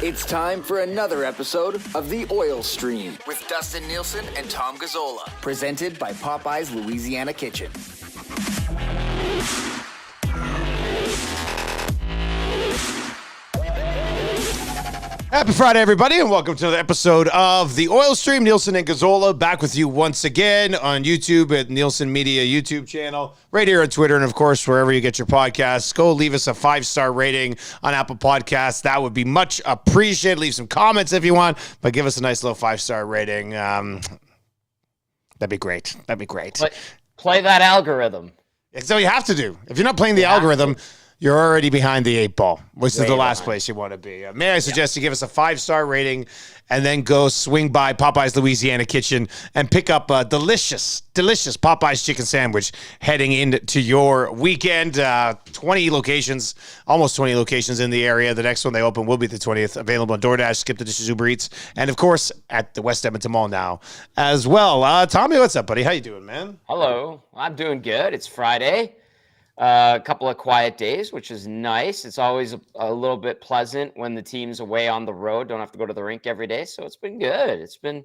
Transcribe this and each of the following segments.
It's time for another episode of The Oil Stream with Dustin Nielsen and Tom Gazzola, presented by Popeye's Louisiana Kitchen. Happy Friday, everybody, and welcome to the episode of The Oil Stream. Nielsen and Gazzola back with you once again on YouTube at Nielsen Media YouTube channel, right here on Twitter, and of course, wherever you get your podcasts. Go leave us a 5-star rating on Apple Podcasts. That would be much appreciated. Leave some comments if you want, but give us a nice little 5-star rating. That'd be great. That'd be great. Play that algorithm. That's all you have to do. If you're not playing the algorithm, you're already behind the 8 ball, which is the last place you want to be. May I suggest you give us a 5-star rating and then go swing by Popeye's Louisiana Kitchen and pick up a delicious Popeye's chicken sandwich heading into your weekend. 20 locations, almost 20 locations in the area. The next one they open will be the 20th. Available on DoorDash, Skip the Dishes, Uber Eats, and of course at the West Edmonton Mall now as well. Tommy, what's up, buddy? How you doing, man? Hello. I'm doing good. It's Friday. A couple of quiet days, which is nice. It's always a little bit pleasant when the team's away on the road. Don't have to go to the rink every day. So it's been good. It's been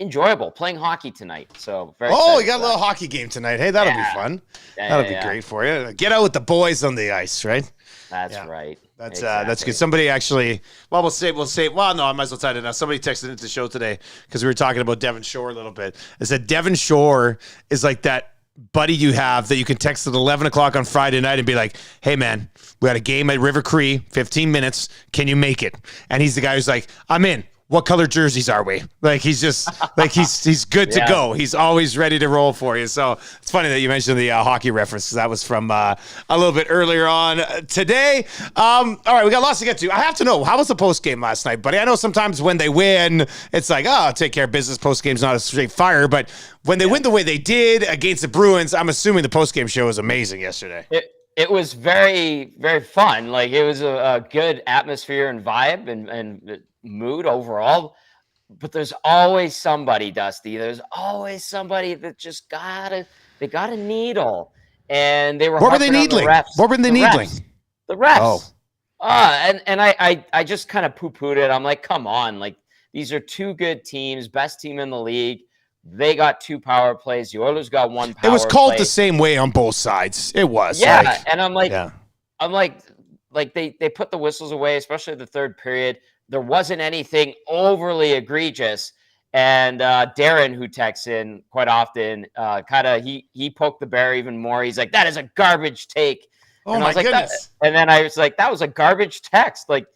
enjoyable playing hockey tonight. So very you got a little hockey game tonight. Hey, that'll be fun. That'll be great for you. Get out with the boys on the ice, right? That's right. That's good. Somebody actually, we'll say, no, I might as well tell you now. Somebody texted into the show today because we were talking about Devon Shore a little bit. It said Devon Shore is like that buddy you have that you can text at 11 o'clock on Friday night and be like, hey, man, we got a game at River Cree, 15 minutes. Can you make it? And he's the guy who's like, I'm in. What color jerseys are we? Like, he's just like, he's good to go. He's always ready to roll for you. So it's funny that you mentioned the hockey reference because that was from a little bit earlier on today. All right, we got lots to get to. I have to know, how was the post game last night, buddy? I know sometimes when they win, it's like, oh, take care of business. Post game's not a straight fire, but when they win the way they did against the Bruins, I'm assuming the post game show was amazing yesterday. It was very, very fun. Like, it was a good atmosphere and vibe and mood overall. But there's always somebody, Dusty. There's always somebody that just got a needle. And they were What were they needling? What were they needling? The refs. And I just kind of poo-pooed it. I'm like, come on. Like, these are two good teams, best team in the league. They got 2 power plays. The Oilers got 1 power play. It was called the same way on both sides. It was. Yeah, and I'm like, they put the whistles away, especially the third period. There wasn't anything overly egregious. And Darren, who texts in quite often, he poked the bear even more. He's like, that is a garbage take. Oh, and my goodness. And then I was like, that was a garbage text. Like,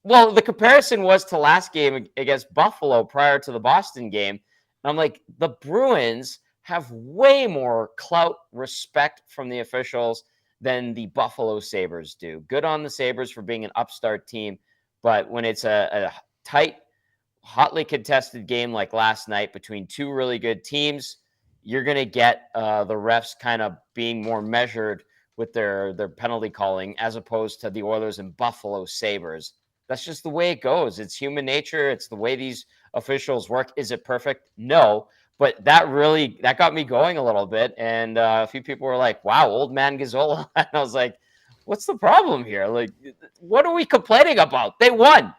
well, the comparison was to last game against Buffalo prior to the Boston game. And I'm like, the Bruins have way more clout, respect from the officials than the Buffalo Sabres do. Good on the Sabres for being an upstart team. But when it's a tight, hotly contested game like last night between 2 really good teams, you're going to get the refs kind of being more measured with their penalty calling as opposed to the Oilers and Buffalo Sabres. That's just the way it goes. It's human nature. It's the way these officials work. Is it perfect? No. But that got me going a little bit. And a few people were like, wow, old man Gazzola. And I was like, what's the problem here? Like, what are we complaining about? They won.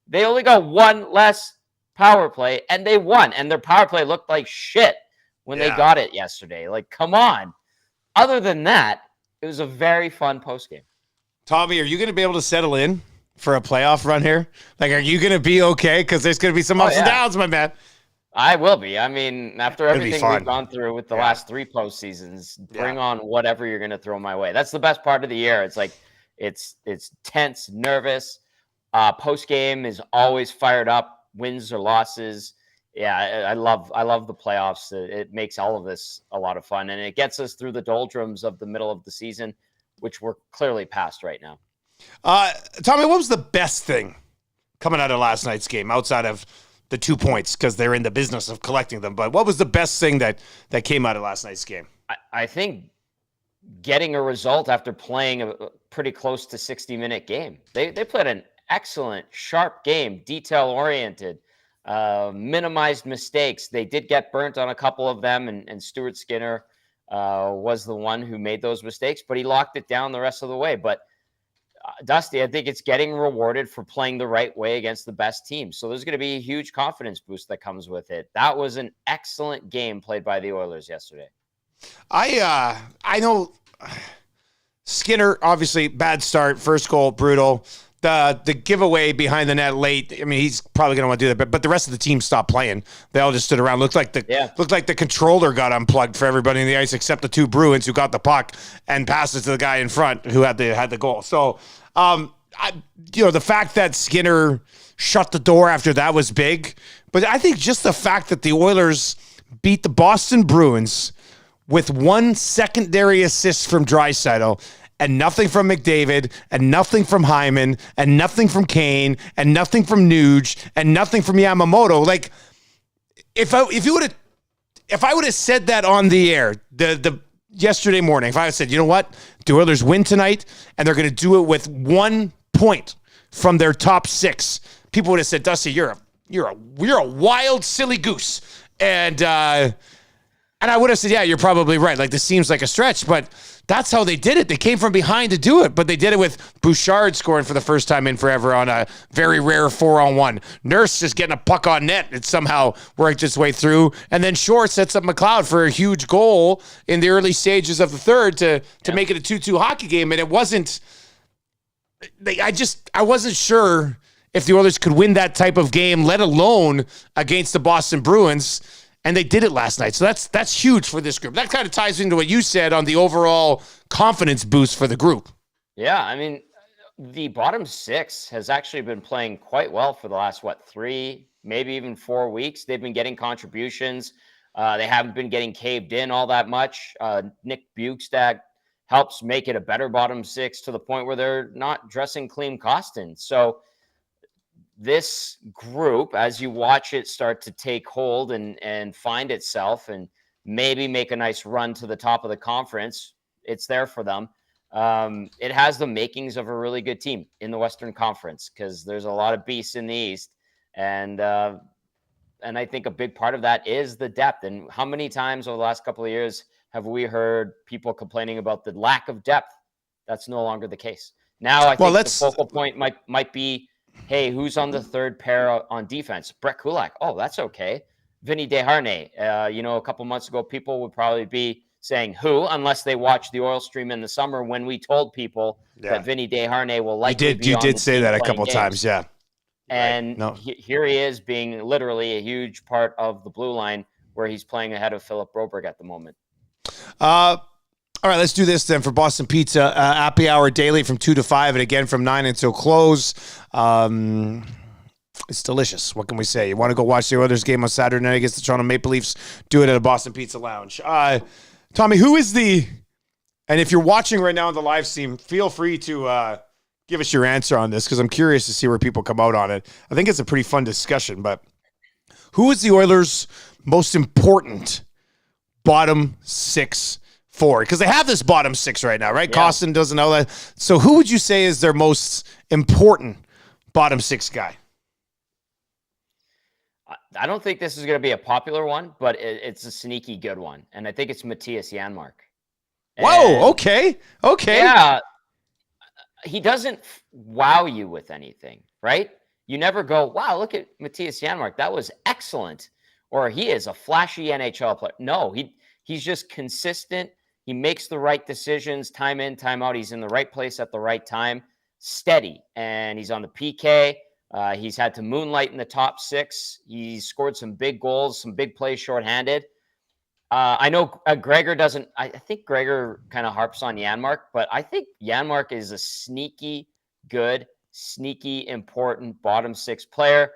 They only got 1 less power play, and they won. And their power play looked like shit when they got it yesterday. Like, come on. Other than that, it was a very fun postgame. Tommy, are you going to be able to settle in for a playoff run here? Like, are you going to be okay? Because there's going to be some ups and downs, my man. I will be. I mean, after everything we've gone through with the last 3 postseasons, bring on whatever you're going to throw my way. That's the best part of the year. It's like, it's tense, nervous. Post game is always fired up, wins or losses. Yeah, I love the playoffs. It makes all of this a lot of fun, and it gets us through the doldrums of the middle of the season, which we're clearly past right now. Tommy, what was the best thing coming out of last night's game outside of the 2 points, because they're in the business of collecting them? But what was the best thing that came out of last night's game? I think getting a result after playing a pretty close to 60-minute game. They played an excellent, sharp game, detail-oriented, minimized mistakes. They did get burnt on a couple of them, and Stuart Skinner was the one who made those mistakes, but he locked it down the rest of the way. But Dusty, I think it's getting rewarded for playing the right way against the best team. So there's going to be a huge confidence boost that comes with it. That was an excellent game played by the Oilers yesterday. I know Skinner, obviously bad start, first goal, brutal. The giveaway behind the net late. I mean, he's probably going to want to do that, but the rest of the team stopped playing. They all just stood around. Looked like the controller got unplugged for everybody in the ice except the two Bruins who got the puck and passed it to the guy in front who had the goal. So, the fact that Skinner shut the door after that was big. But I think just the fact that the Oilers beat the Boston Bruins with one secondary assist from Draisaitl and nothing from McDavid, and nothing from Hyman, and nothing from Kane, and nothing from Nuge, and nothing from Yamamoto. Like, if I would have said that on the air, the yesterday morning, if I had said, you know what, the Oilers win tonight, and they're going to do it with 1 point from their top six, people would have said, Dusty, you're a wild, silly goose, and I would have said, yeah, you're probably right. Like, this seems like a stretch, but that's how they did it. They came from behind to do it, but they did it with Bouchard scoring for the first time in forever on a very rare 4-on-1. Nurse just getting a puck on net. It somehow worked its way through. And then Short sets up McLeod for a huge goal in the early stages of the third to make it a 2-2 hockey game. And it wasn't – I wasn't sure if the Oilers could win that type of game, let alone against the Boston Bruins. And they did it last night. So that's huge for this group. That kind of ties into what you said on the overall confidence boost for the group. Yeah, I mean, the bottom six has actually been playing quite well for the last, 3, maybe even 4 weeks. They've been getting contributions. They haven't been getting caved in all that much. Nick Bjugstad helps make it a better bottom six to the point where they're not dressing Klim Kostin. So this group, as you watch it start to take hold and find itself and maybe make a nice run to the top of the conference, it's there for them. It has the makings of a really good team in the Western Conference because there's a lot of beasts in the East. And I think a big part of that is the depth. And how many times over the last couple of years have we heard people complaining about the lack of depth? That's no longer the case. Now I think the focal point might be, hey, who's on the third pair on defense? Brett Kulak. Oh, that's okay. Vinny Desharnais. A couple months ago, people would probably be saying who, unless they watched the Oil Stream in the summer when we told people that Vinny Desharnais will likely be You on did the say team that a playing couple games. times, yeah. And right. Here he is being literally a huge part of the blue line where he's playing ahead of Philip Broberg at the moment. All right, let's do this then for Boston Pizza. Happy hour daily from 2 to 5 and again from 9 until close. It's delicious. What can we say? You want to go watch the Oilers game on Saturday night against the Toronto Maple Leafs? Do it at a Boston Pizza Lounge. Tommy, who is and if you're watching right now on the live stream, feel free to give us your answer on this because I'm curious to see where people come out on it. I think it's a pretty fun discussion, but who is the Oilers' most important bottom six forward? Because they have this bottom six right now, right? Yeah. Kostin doesn't know that. So who would you say is their most important bottom six guy? I don't think this is going to be a popular one, but it's a sneaky good one. And I think it's Matthias Janmark. Whoa, okay. Yeah. He doesn't wow you with anything, right? You never go, wow, look at Matthias Janmark. That was excellent. Or he is a flashy NHL player. No, he's just consistent. He makes the right decisions time in, time out. He's in the right place at the right time. Steady. And he's on the PK. He's had to moonlight in the top six. He's scored some big goals, some big plays shorthanded. I know Gregor doesn't. I think Gregor kind of harps on Janmark, but I think Janmark is a sneaky good, sneaky important bottom six player.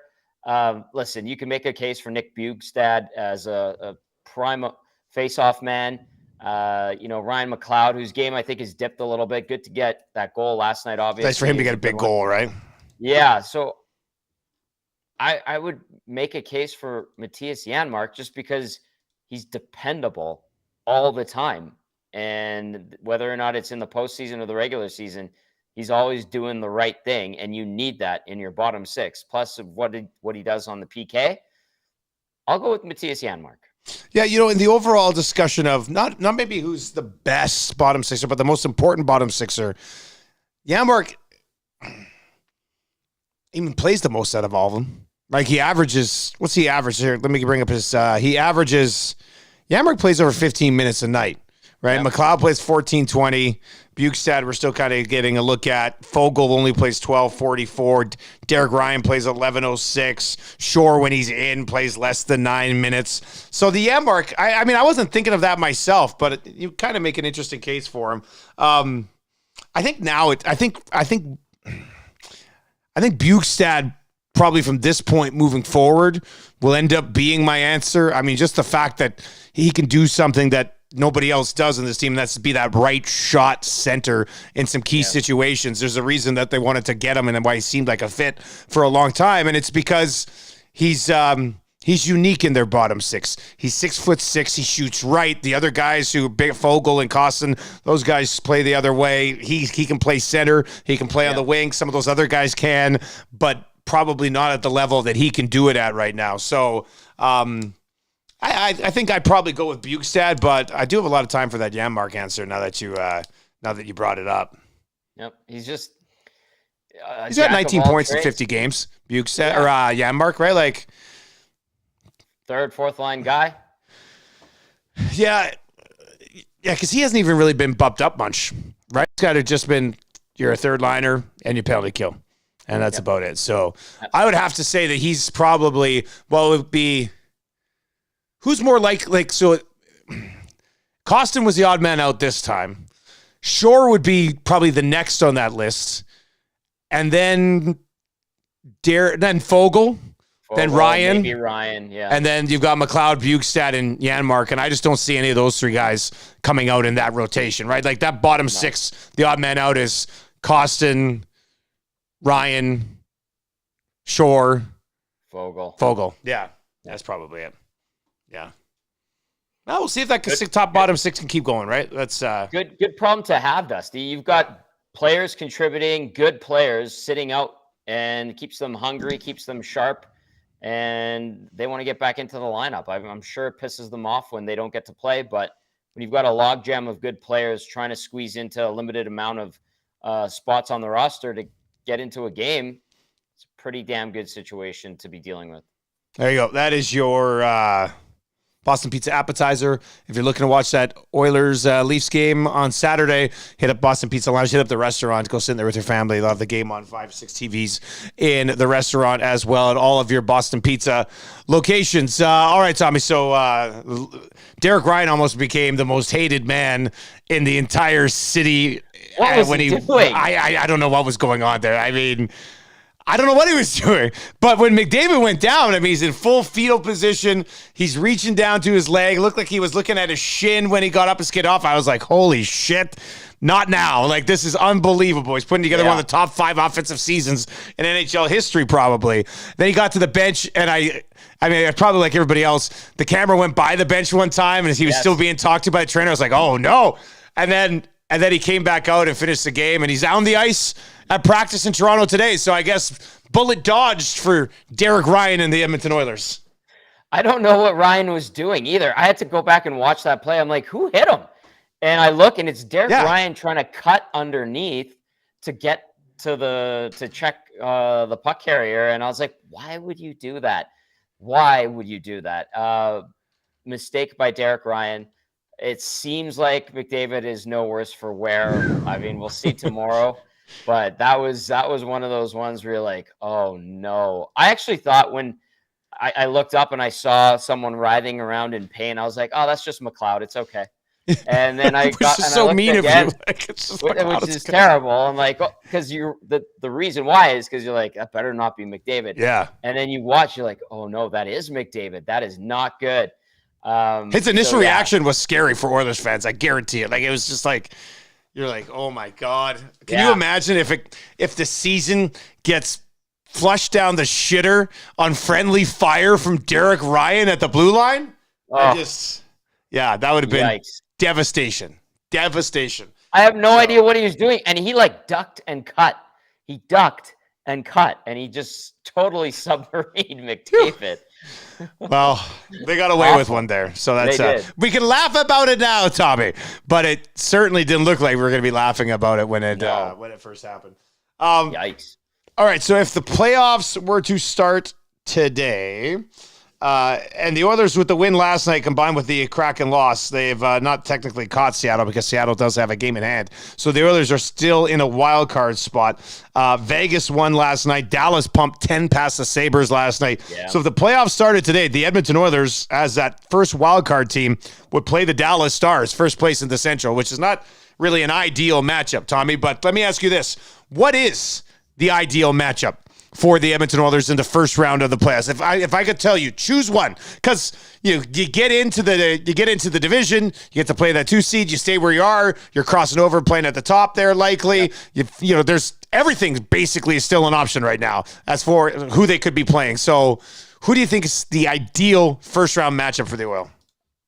Listen, you can make a case for Nick Bjugstad as a prime face-off man. Ryan McLeod, whose game I think has dipped a little bit. Good to get that goal last night, obviously. Nice for him to get a big goal, right? Yeah, so I would make a case for Matthias Janmark just because he's dependable all the time. And whether or not it's in the postseason or the regular season, he's always doing the right thing. And you need that in your bottom six. Plus what he does on the PK. I'll go with Matthias Janmark. Yeah, in the overall discussion of not maybe who's the best bottom sixer, but the most important bottom sixer, Janmark even plays the most out of all of them. Like he averages, what's he average here? Let me bring up his, he averages, Yammer plays over 15 minutes a night, right? Yeah. McLeod plays 14-20. Bukestad, we're still kind of getting a look at. Fogle only plays 12:44. Derek Ryan plays 11:06. Shore, when he's in, plays less than 9 minutes. So the Yanmark, I mean, I wasn't thinking of that myself, but you kind of make an interesting case for him. I think now, I think Bukestad probably from this point moving forward will end up being my answer. I mean, just the fact that he can do something that nobody else does in this team, and that's to be that right shot center in some key situations. There's a reason that they wanted to get him and why he seemed like a fit for a long time, and it's because he's unique in their bottom six. He's 6'6". He shoots right. The other guys who big Fogle and Costin, those guys play the other way. He can play center. He can play on the wing. Some of those other guys can, but probably not at the level that he can do it at right now. So I think I'd probably go with Bukestad, but I do have a lot of time for that Yanmark answer now that you brought it up. Yep, he's just he's got 19 points in 50 games. Bukestad or Yanmark, right? Like third, fourth line guy. Yeah, because he hasn't even really been bumped up much, right? It's got to just been you're a third liner and you penalty kill, and that's about it. So I would have to say that he's probably it would be. Who's more like so? Costin was the odd man out this time. Shore would be probably the next on that list, and then Fogle, then Ryan, maybe Ryan, yeah, and then you've got McLeod, Bukestad, and Yanmark, and I just don't see any of those three guys coming out in that rotation, right? Like that bottom six, the odd man out is Costin, Ryan, Shore, Fogle. Yeah, that's probably it. Yeah. Well, we'll see if that bottom six can keep going, right? That's good problem to have, Dusty. You've got players contributing, good players sitting out, and keeps them hungry, keeps them sharp, and they want to get back into the lineup. I'm sure it pisses them off when they don't get to play, but when you've got a logjam of good players trying to squeeze into a limited amount of spots on the roster to get into a game, it's a pretty damn good situation to be dealing with. There you go. That is your Boston Pizza Appetizer. If you're looking to watch that Oilers Leafs game on Saturday, hit up Boston Pizza Lounge, hit up the restaurant, go sit in there with your family. They'll have the game on 5, 6 TVs in the restaurant as well at all of your Boston Pizza locations. All right, Tommy. So Derek Ryan almost became the most hated man in the entire city. What was he doing? I don't know what was going on there. I mean, I don't know what he was doing, but when McDavid went down, I mean, he's in full fetal position. He's reaching down to his leg. It looked like he was looking at his shin when he got up and skid off. I was like, holy shit, not now. Like, this is unbelievable. He's putting together one of the top 5 offensive seasons in NHL history, probably. Then he got to the bench, and I mean, probably like everybody else, the camera went by the bench one time, and as he was still being talked to by the trainer, I was like, oh, no. And then he came back out and finished the game, and he's on the ice at practice in Toronto today. So I guess bullet dodged for Derek Ryan and the Edmonton Oilers. I don't know what Ryan was doing either. I had to go back and watch that play. I'm like, who hit him? And I look, and it's Derek Ryan trying to cut underneath to get to check the puck carrier. And I was like, why would you do that? Why would you do that? Mistake by Derek Ryan. It seems like McDavid is no worse for wear. I mean, we'll see tomorrow. But that was one of those ones where you're like, oh, no. I actually thought when I looked up and I saw someone writhing around in pain, I was like, oh, that's just McLeod. It's okay. And then I got just so mean again, of you. Like, which is terrible. I'm like, because the reason why is because you're like, that better not be McDavid. Yeah. And then you watch, you're like, oh, no, that is McDavid. That is not good. His initial reaction was scary for Oilers fans. I guarantee it. Like, it was just like, you're like, oh my God. Can you imagine if the season gets flushed down the shitter on friendly fire from Derek Ryan at the blue line? That would have been devastation. Devastation. I have no idea what he was doing. And he ducked and cut. He ducked and cut. And he just totally submarined McDavid. Well, they got away with one there. So that's we can laugh about it now, Tommy. But it certainly didn't look like we were going to be laughing about it when it first happened. Yikes. All right, so if the playoffs were to start today, and the Oilers with the win last night combined with the Kraken loss, they've not technically caught Seattle because Seattle does have a game in hand. So the Oilers are still in a wild card spot. Vegas won last night. Dallas pumped 10 past the Sabres last night. Yeah. So if the playoffs started today, the Edmonton Oilers, as that first wild card team, would play the Dallas Stars, first place in the Central, which is not really an ideal matchup, Tommy. But let me ask you this. What is the ideal matchup for the Edmonton Oilers in the first round of the playoffs? If I could tell you, choose one, because you get into the division, you get to play that 2 seed, you stay where you are, you're crossing over, playing at the top there likely. Yeah. There's everything basically is still an option right now as for who they could be playing. So who do you think is the ideal first round matchup for the Oil?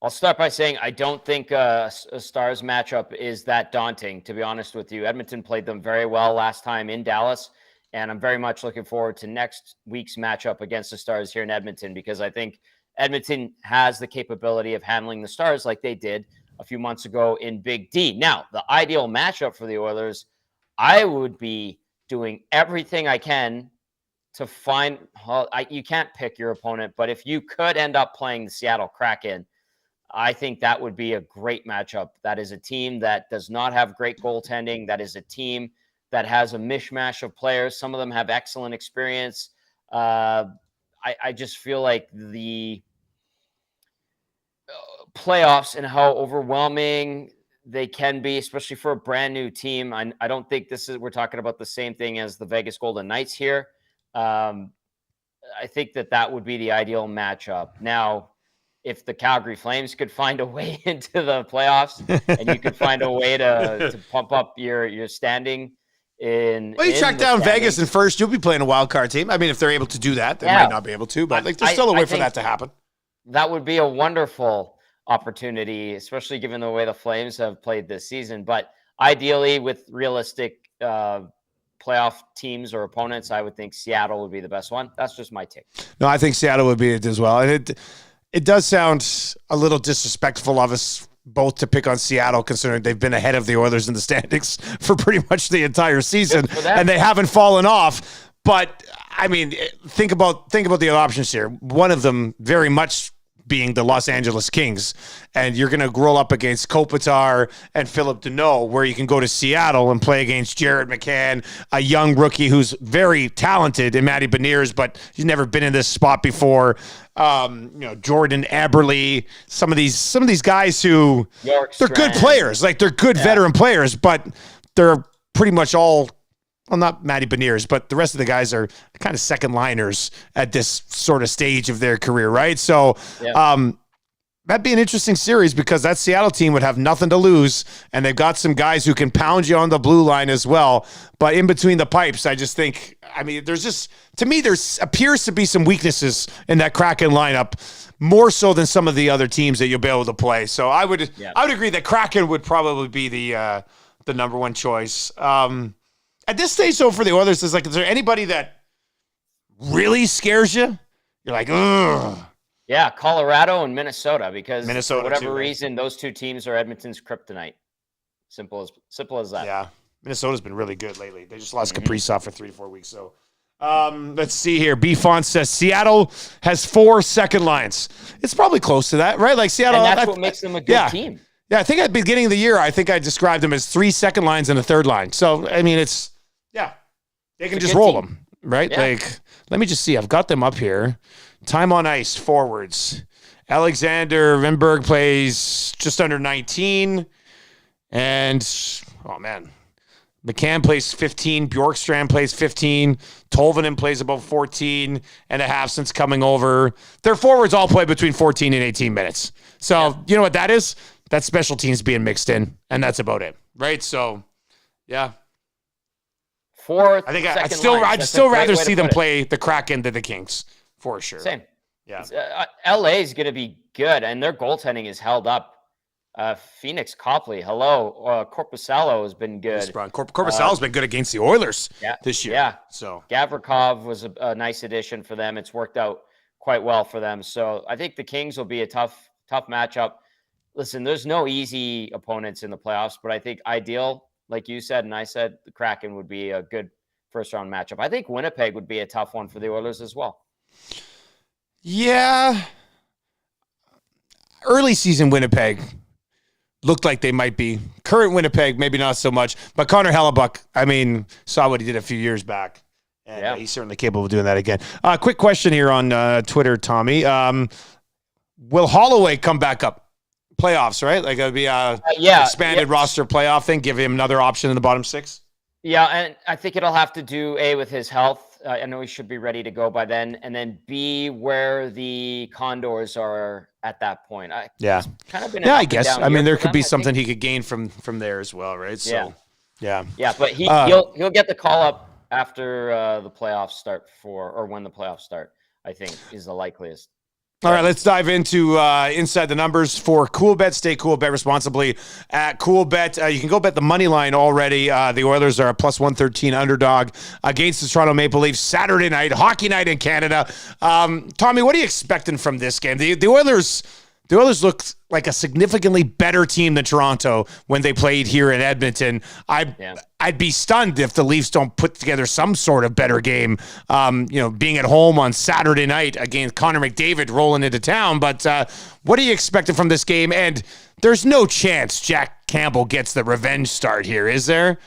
I'll start by saying I don't think a Stars matchup is that daunting, to be honest with you. Edmonton played them very well last time in Dallas, and I'm very much looking forward to next week's matchup against the Stars here in Edmonton, because I think Edmonton has the capability of handling the Stars like they did a few months ago in Big D. Now, the ideal matchup for the Oilers, I would be doing everything I can to find you can't pick your opponent, but if you could end up playing the Seattle Kraken, I think that would be a great matchup. That is a team that does not have great goaltending. That is a team that has a mishmash of players. Some of them have excellent experience. I just feel like the playoffs and how overwhelming they can be, especially for a brand new team. I don't think we're talking about the same thing as the Vegas Golden Knights here. I think that would be the ideal matchup. Now, if the Calgary Flames could find a way into the playoffs and you could find a way to pump up your standing you track down Vegas in first, you'll be playing a wild card team. I mean, if they're able to do that, they might not be able to, but there's still a way for that to happen. That would be a wonderful opportunity, especially given the way the Flames have played this season. But ideally, with realistic playoff teams or opponents, I would think Seattle would be the best one. That's just my take. No, I think Seattle would be it as well. And it does sound a little disrespectful of us both to pick on Seattle, considering they've been ahead of the Oilers in the standings for pretty much the entire season, and they haven't fallen off. But I mean, think about the other options here. One of them very much being the Los Angeles Kings, and you're going to roll up against Kopitar and Philip Deneau, where you can go to Seattle and play against Jared McCann, a young rookie who's very talented, in Matty Beniers, but he's never been in this spot before. Jordan Eberle, some of these guys who they're good players, like they're good veteran players, but they're pretty much all. Well, not Matty Beniers, but the rest of the guys are kind of second liners at this sort of stage of their career, right? So that'd be an interesting series because that Seattle team would have nothing to lose, and they've got some guys who can pound you on the blue line as well. But in between the pipes, I just think, there appears to be some weaknesses in that Kraken lineup, more so than some of the other teams that you'll be able to play. So I would agree that Kraken would probably be the number one choice. At this stage, though, for the Oilers, is there anybody that really scares you? You're like, ugh. Yeah, Colorado and Minnesota, because for whatever too, reason, those two teams are Edmonton's kryptonite. Simple as that. Yeah, Minnesota's been really good lately. They just lost Kaprizov for 3 to 4 weeks. So let's see here. B. Font says Seattle has 4 second lines. It's probably close to that, right? Like Seattle. And that's what makes them a good team. Yeah, I think at the beginning of the year, I described them as 3 second lines and a third line. So, I mean, they can just roll them, right? Yeah. Let me just see. I've got them up here. Time on ice, forwards. Alexander Wimberg plays just under 19. And, oh, man. McCann plays 15. Bjorkstrand plays 15. Tolvanen plays about 14 and a half since coming over. Their forwards all play between 14 and 18 minutes. So, you know what that is? That's special teams being mixed in, and that's about it, right? So, yeah. I'd still rather see them play the Kraken than the Kings, for sure. Same. Yeah. LA is going to be good, and their goaltending is held up. Phoenix Copley, hello. Korpisalo has been good. Korpisalo's been good against the Oilers this year. Yeah. So Gavrikov was a nice addition for them. It's worked out quite well for them. So I think the Kings will be a tough matchup. Listen, there's no easy opponents in the playoffs, but I think ideal, like you said and I said, the Kraken would be a good first round matchup. I think Winnipeg would be a tough one for the Oilers as well. Yeah. Early season Winnipeg looked like they might be. Current Winnipeg, maybe not so much. But Connor Hellebuck, I mean, saw what he did a few years back. And he's certainly capable of doing that again. Quick question here on Twitter, Tommy. Will Holloway come back up? Playoffs, right? Like it would be expanded roster playoff thing, give him another option in the bottom six? Yeah, and I think it'll have to do, A, with his health. I know he should be ready to go by then. And then, B, where the Condors are at that point. It's kind of been I guess. I mean, there could be something he could gain from there as well, right? So, yeah. But he'll get the call up after the playoffs start or when the playoffs start, I think, is the likeliest. All right, let's dive into inside the numbers for Coolbet. Stay cool, bet responsibly at Coolbet. You can go bet the money line already. The Oilers are a plus 113 underdog against the Toronto Maple Leafs Saturday night, hockey night in Canada. Tommy, what are you expecting from this game? The Oilers looked like a significantly better team than Toronto when they played here in Edmonton. I'd be stunned if the Leafs don't put together some sort of better game, being at home on Saturday night against Connor McDavid rolling into town. But what are you expecting from this game? And there's no chance Jack Campbell gets the revenge start here, is there?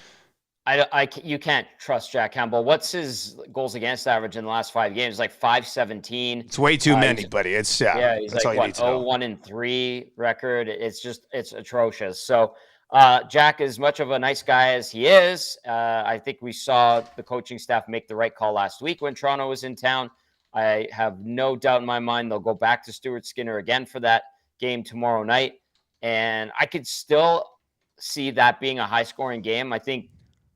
You can't trust Jack Campbell. What's his goals against average in the last 5 games? Like 517. It's way too many, buddy. He's that's like what 0-1-3 record. It's atrocious. So Jack, as much of a nice guy as he is, I think we saw the coaching staff make the right call last week when Toronto was in town. I have no doubt in my mind they'll go back to Stuart Skinner again for that game tomorrow night, and I could still see that being a high-scoring game. I think.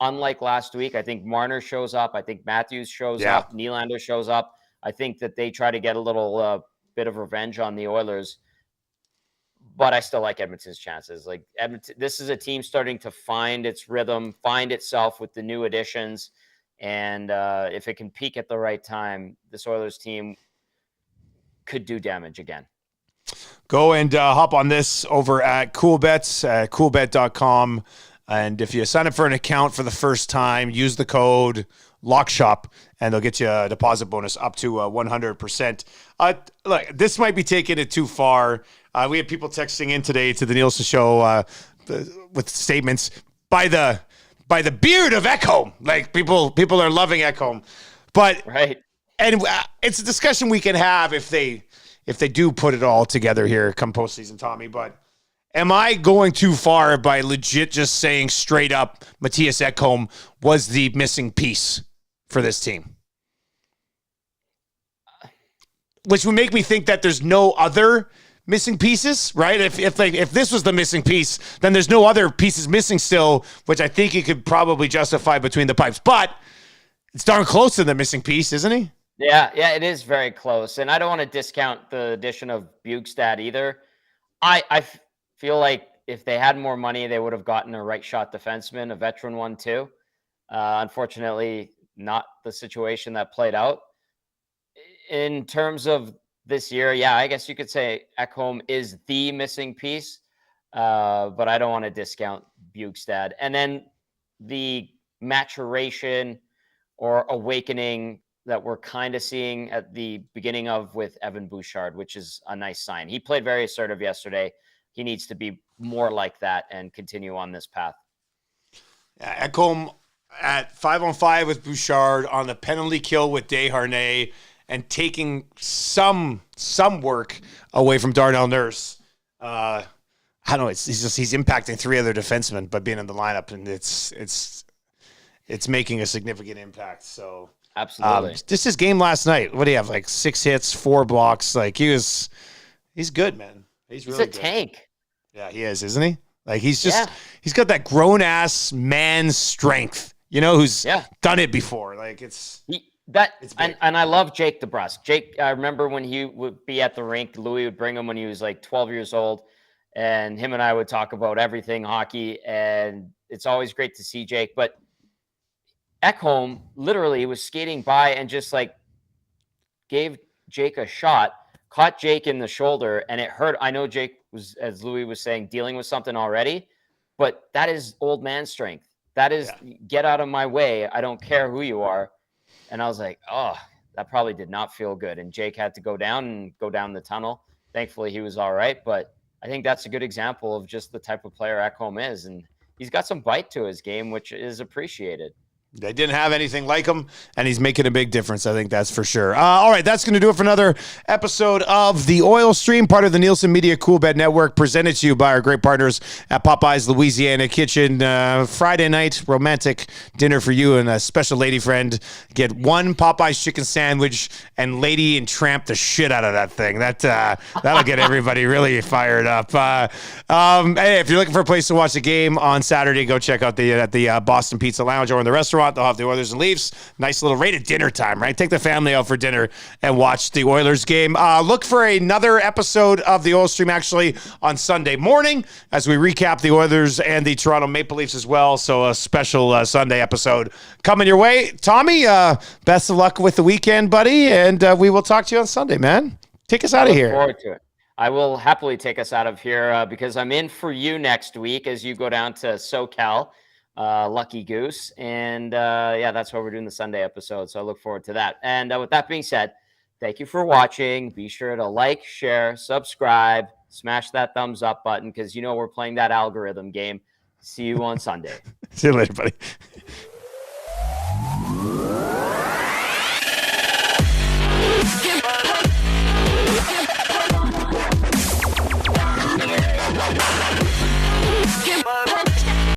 Unlike last week, I think Marner shows up. I think Matthews shows up. Nylander shows up. I think that they try to get a little bit of revenge on the Oilers. But I still like Edmonton's chances. Like Edmonton, this is a team starting to find its rhythm, find itself with the new additions. And if it can peak at the right time, this Oilers team could do damage again. Go and hop on this over at Coolbet, coolbet.com. And if you sign up for an account for the first time, use the code LOCKSHOP, and they'll get you a deposit bonus up to 100%. Look, this might be taking it too far. We had people texting in today to the Nielsen show with statements by the beard of Ekholm. Like people are loving Ekholm, but right. And it's a discussion we can have if they do put it all together here come postseason, Tommy. But am I going too far by legit just saying straight up Matthias Ekholm was the missing piece for this team? Which would make me think that there's no other missing pieces, right? If this was the missing piece, then there's no other pieces missing still, which I think you could probably justify between the pipes. But it's darn close to the missing piece, isn't he? Yeah, it is very close. And I don't want to discount the addition of Bjugstad either. I feel like if they had more money, they would have gotten a right shot defenseman, a veteran one too. Unfortunately, not the situation that played out. In terms of this year, I guess you could say Ekholm is the missing piece, but I don't want to discount Bjugstad. And then the maturation or awakening that we're kind of seeing at the beginning of with Evan Bouchard, which is a nice sign. He played very assertive yesterday. He needs to be more like that and continue on this path. Yeah, Ekholm at 5-on-5 with Bouchard on the penalty kill with Desharnais and taking some work away from Darnell Nurse. I don't know. He's impacting 3 other defensemen by being in the lineup, and it's making a significant impact. So absolutely, just his game last night. What do you have? Like 6 hits, 4 blocks. Like he's good, man. He's really good. Tank. Yeah, he is, isn't he? Like he's got that grown ass man strength. You know, who's done it before. Like it's and I love Jake DeBrusk. Jake, I remember when he would be at the rink, Louis would bring him when he was like 12 years old, and him and I would talk about everything hockey, and it's always great to see Jake. But Ekholm literally was skating by and just like gave Jake a shot, caught Jake in the shoulder, and it hurt. I know Jake was, as Louis was saying, dealing with something already, but that is old man strength. That is, get out of my way. I don't care who you are. And I was like, oh, that probably did not feel good. And Jake had to go down the tunnel. Thankfully, he was all right. But I think that's a good example of just the type of player Ekholm is. And he's got some bite to his game, which is appreciated. They didn't have anything like him, and he's making a big difference. I think that's for sure. All right, that's going to do it for another episode of The Oil Stream, part of the Nielsen Media Coolbet Network, presented to you by our great partners at Popeye's Louisiana Kitchen. Friday night, romantic dinner for you and a special lady friend. Get one Popeye's chicken sandwich and lady and tramp the shit out of that thing. That'll get everybody really fired up. Hey, if you're looking for a place to watch the game on Saturday, go check out the Boston Pizza Lounge or in the restaurant. They'll have the Oilers and Leafs. Nice little rated dinner time, right? Take the family out for dinner and watch the Oilers game. Look for another episode of the Oil Stream actually on Sunday morning as we recap the Oilers and the Toronto Maple Leafs as well. So a special Sunday episode coming your way. Tommy, best of luck with the weekend, buddy, and we will talk to you on Sunday, man. Take us out of here. Look forward to it. I will happily take us out of here because I'm in for you next week as you go down to SoCal. Lucky Goose. And that's why we're doing the Sunday episode. So I look forward to that. And with that being said, thank you for watching. Be sure to like, share, subscribe, smash that thumbs up button because we're playing that algorithm game. See you on Sunday. See you later, buddy.